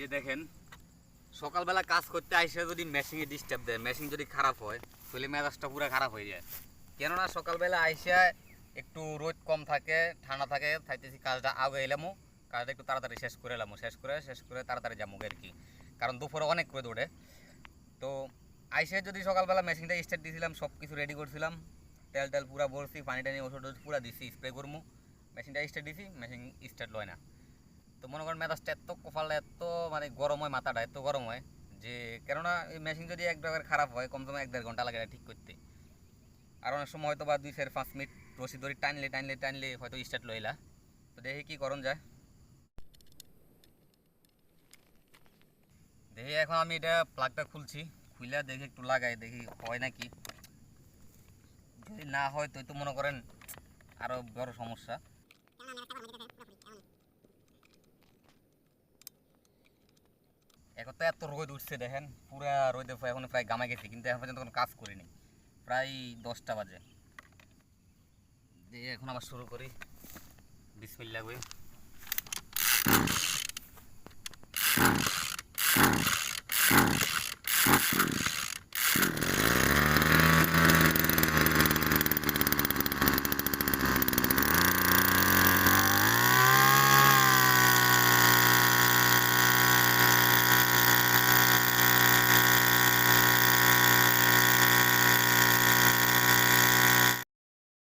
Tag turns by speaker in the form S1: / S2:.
S1: যে দেখেন সকালবেলা কাজ করতে আইসে যদি মেশিনে ডিস্টার্ব দেয়, মেশিন যদি খারাপ হয় তাহলে মেজাজটা পুরো খারাপ হয়ে যায়। কেননা সকালবেলা আইসা একটু রোদ কম থাকে, ঠান্ডা থাকে, থাকতেছি কাজটা আগে এলামও, কাজটা একটু তাড়াতাড়ি শেষ করে এলামও, শেষ করে তাড়াতাড়ি যাবো আর কি। কারণ দুপুরে অনেক রোদ ওঠে। তো আইসে যদি সকালবেলা মেশিনটা স্টার্ট দিয়েছিলাম, সব কিছু রেডি করছিলাম, তেল টেল পুরা ভরছি, পানি টানি ওষুধ পুরা দিছি, স্প্রে করবো, মেশিনটা স্টার্ট দিছি, মেশিন স্টার্ট লয় না। তো মনে করেন মেজাজটা এত কপালটা এত মানে গরম হয়, মাথাটা এত গরম হয় যে, কেননা এই মেশিন যদি একবার খারাপ হয় কমসে কম 1-1.5 ঘন্টা লাগে ঠিক করতে। আর অনেক সময় হয়তো বা 2-4-5 মিনিট রশি ধরে টানলে হয়তো স্টার্ট লইলা। তো দেখি কি করণ যায়। দেখি এখন আমি এটা প্লাগটা খুলছি, খুলে দেখি একটু লাগাই, দেখি হয় নাকি। যদি না হয় তো মনে করেন আরো বড় সমস্যা। এখন তো এত রোদ উঠছে দেখেন, পুরা রোদে এখন প্রায় গামে গেছি, কিন্তু এখন পর্যন্ত কোনো কাজ করিনি, প্রায় 10টা বাজে। দিয়ে এখন আবার শুরু করি, বিসমিল্লাহ কই।